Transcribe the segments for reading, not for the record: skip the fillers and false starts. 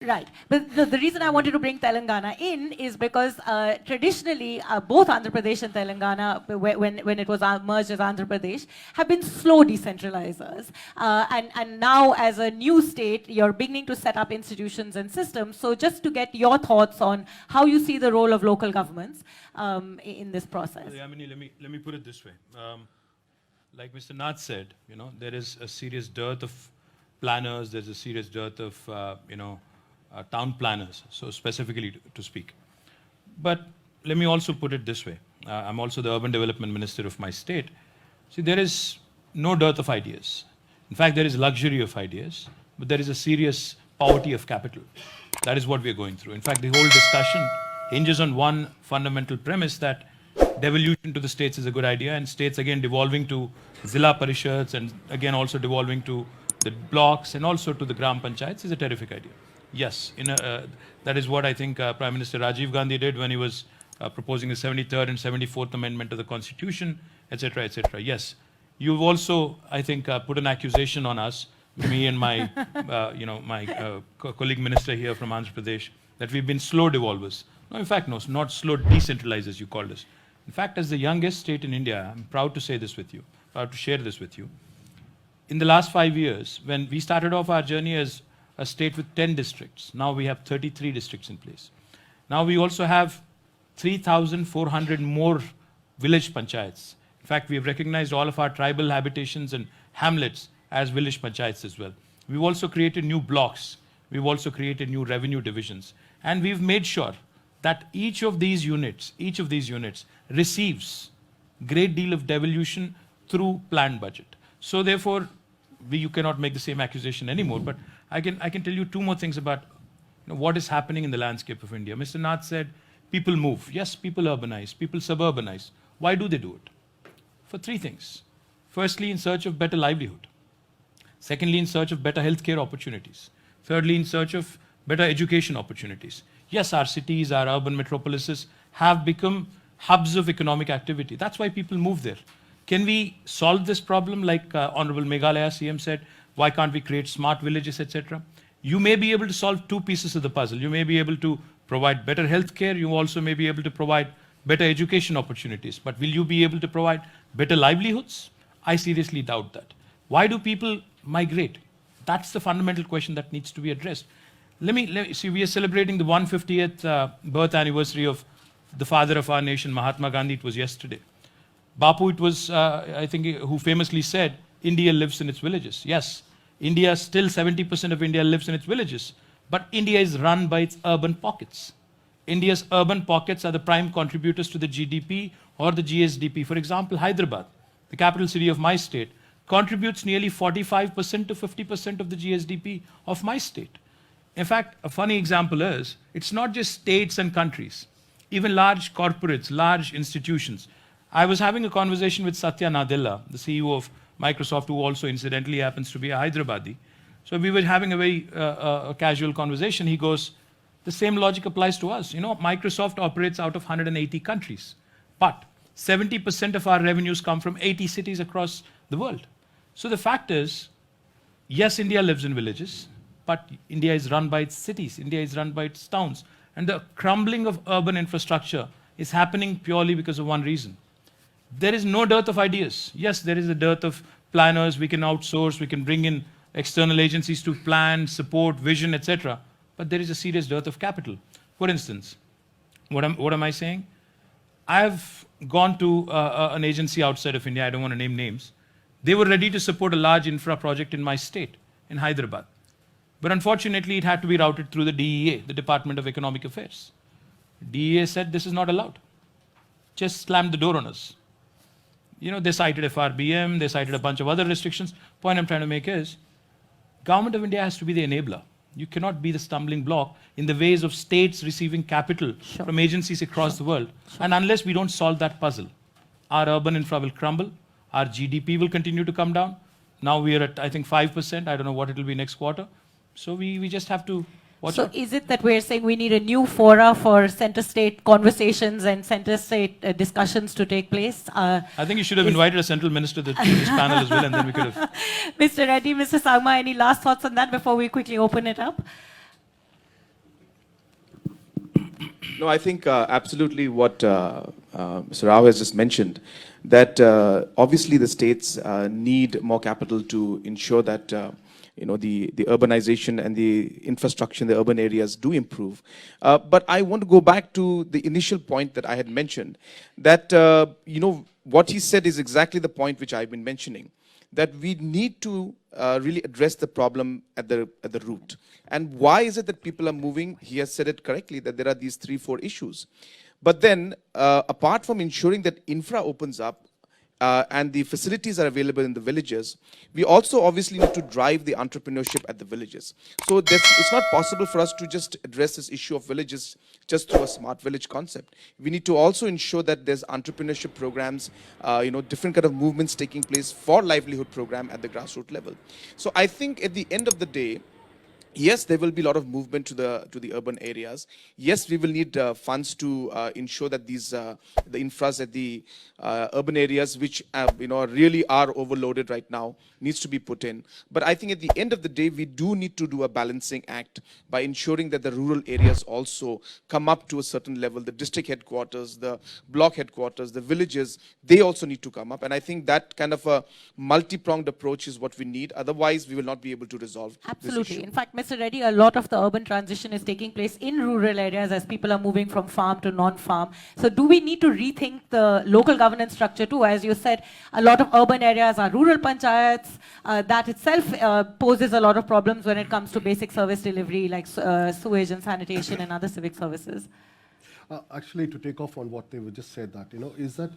Right. But the reason I wanted to bring Telangana in is because traditionally, both Andhra Pradesh and Telangana, when it was merged as Andhra Pradesh, have been slow decentralizers. And now, as a new state, you're beginning to set up institutions and systems. So just to get your thoughts on how you see the role of local governments in this process. Yamini, let me put it this way. Like Mr. Nath said, there is a serious dearth of planners. There's a serious dearth of, town planners, so specifically to speak. But let me also put it this way. I'm also the urban development minister of my state. See, there is no dearth of ideas. In fact, there is luxury of ideas, but there is a serious poverty of capital. That is what we are going through. In fact, the whole discussion hinges on one fundamental premise that devolution to the states is a good idea, and states again devolving to Zilla Parishads and again also devolving to the blocks and also to the Gram Panchayats is a terrific idea. Yes, that is what I think Prime Minister Rajiv Gandhi did when he was proposing the 73rd and 74th Amendment to the Constitution, etc., etc. Yes, you've also, I think, put an accusation on us, me and my, my colleague minister here from Andhra Pradesh, that we've been slow devolvers. No, in fact, no, not slow decentralizers, you called us. In fact, as the youngest state in India, I'm proud to say this with you, proud to share this with you. In the last 5 years, when we started off our journey as a state with 10 districts. Now we have 33 districts in place. Now we also have 3,400 more village panchayats. In fact, we have recognized all of our tribal habitations and hamlets as village panchayats as well. We've also created new blocks. We've also created new revenue divisions. And we've made sure that each of these units receives great deal of devolution through planned budget. So therefore, you cannot make the same accusation anymore, but I can tell you two more things about what is happening in the landscape of India. Mr. Nath said, people move. Yes, people urbanize, people suburbanize. Why do they do it? For three things. Firstly, in search of better livelihood. Secondly, in search of better healthcare opportunities. Thirdly, in search of better education opportunities. Yes, our cities, our urban metropolises have become hubs of economic activity. That's why people move there. Can we solve this problem like Honorable Meghalaya CM said? Why can't we create smart villages, etc.? You may be able to solve two pieces of the puzzle. You may be able to provide better healthcare. You also may be able to provide better education opportunities. But will you be able to provide better livelihoods? I seriously doubt that. Why do people migrate? That's the fundamental question that needs to be addressed. Let me see, we are celebrating the 150th birth anniversary of the father of our nation, Mahatma Gandhi. It was yesterday. Bapu, it was, I think, who famously said, India lives in its villages. Yes, India, still 70% of India lives in its villages. But India is run by its urban pockets. India's urban pockets are the prime contributors to the GDP or the GSDP. For example, Hyderabad, the capital city of my state, contributes nearly 45% to 50% of the GSDP of my state. In fact, a funny example is, it's not just states and countries, even large corporates, large institutions. I was having a conversation with Satya Nadella, the CEO of Microsoft, who also incidentally happens to be a Hyderabadi. So we were having a very casual conversation. He goes, the same logic applies to us. Microsoft operates out of 180 countries, but 70% of our revenues come from 80 cities across the world. So the fact is, yes, India lives in villages, but India is run by its cities. India is run by its towns. And the crumbling of urban infrastructure is happening purely because of one reason. There is no dearth of ideas. Yes, there is a dearth of planners. We can outsource, we can bring in external agencies to plan, support, vision, etc. But there is a serious dearth of capital. For instance, what am I saying? I've gone to an agency outside of India, I don't want to name names. They were ready to support a large infra project in my state, in Hyderabad. But unfortunately, it had to be routed through the DEA, the Department of Economic Affairs. DEA said this is not allowed. Just slammed the door on us. They cited FRBM, they cited a bunch of other restrictions. Point I'm trying to make is, Government of India has to be the enabler. You cannot be the stumbling block in the ways of states receiving capital from agencies across the world. And unless we don't solve that puzzle, our urban infra will crumble, our GDP will continue to come down. Now we are at, I think, 5%. I don't know what it will be next quarter. So we just have to watch out. So is it that we're saying we need a new fora for center-state conversations and center-state discussions to take place? I think you should have invited a central minister to this panel as well, and then we could have... Mr. Reddy, Mr. Sangma, any last thoughts on that before we quickly open it up? No, I think absolutely what Mr. Rao has just mentioned, that obviously the states need more capital to ensure that the urbanization and the infrastructure in the urban areas do improve. But I want to go back to the initial point that I had mentioned, that what he said is exactly the point which I've been mentioning, that we need to really address the problem at the root. And why is it that people are moving? He has said it correctly, that there are these 3-4 issues. But then, apart from ensuring that infra opens up, and the facilities are available in the villages, we also obviously need to drive the entrepreneurship at the villages. So it's not possible for us to just address this issue of villages just through a smart village concept. We need to also ensure that there's entrepreneurship programs, different kind of movements taking place for livelihood program at the grassroots level. So I think at the end of the day, yes, there will be a lot of movement to the urban areas. Yes, we will need funds to ensure that these the infras at the urban areas, which really are overloaded right now, needs to be put in. But I think at the end of the day, we do need to do a balancing act by ensuring that the rural areas also come up to a certain level. The district headquarters, the block headquarters, the villages, they also need to come up. And I think that kind of a multi-pronged approach is what we need. Otherwise, we will not be able to resolve Absolutely. this issue. In fact, Mr. Reddy, a lot of the urban transition is taking place in rural areas as people are moving from farm to non-farm. So do we need to rethink the local governance structure too? As you said, a lot of urban areas are rural panchayats. That itself poses a lot of problems when it comes to basic service delivery like sewage and sanitation and other civic services. Actually, to take off on what they were just said, that is that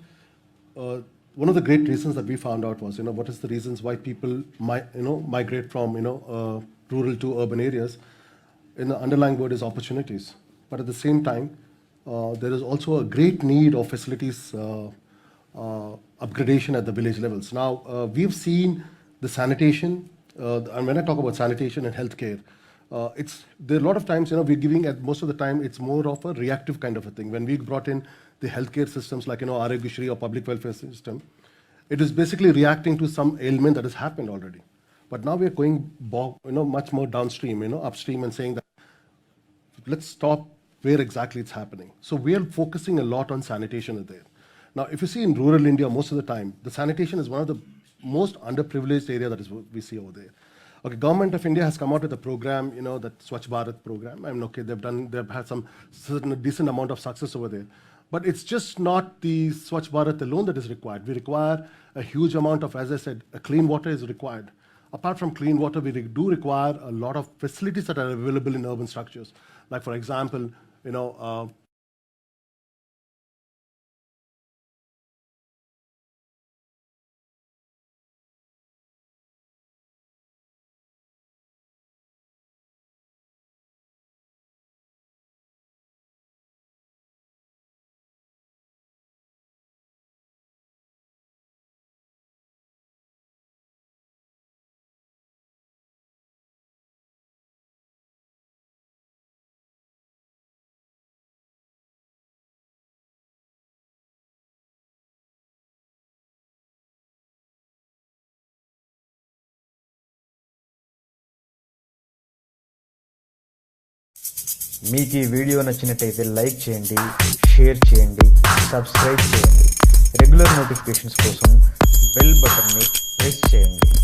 one of the great reasons that we found out was what is the reasons why people migrate from rural to urban areas. In the underlying word is opportunities, but at the same time there is also a great need of facilities upgradation at the village levels. Now we've seen the sanitation, and when I talk about sanitation and healthcare, there are a lot of times we're giving, at most of the time it's more of a reactive kind of a thing. When we brought in the healthcare systems like Arogyashri or public welfare system, it is basically reacting to some ailment that has happened already. But now we are going much more downstream, upstream, and saying that let's stop where exactly it's happening. So we are focusing a lot on sanitation there. Now, if you see in rural India, most of the time, the sanitation is one of the most underprivileged area that we see over there. Okay, Government of India has come out with a program, that Swachh Bharat program. I mean, okay, they've had some certain decent amount of success over there. But it's just not the Swachh Bharat alone that is required. We require a huge amount of, as I said, clean water is required. Apart from clean water, we do require a lot of facilities that are available in urban structures. Like, for example, మీకు ఈ video నచ్చినట్టయితే like చేయండి, share చేయండి, subscribe చేయండి. Regular notifications కోసం bell బటన్ని press చేయండి.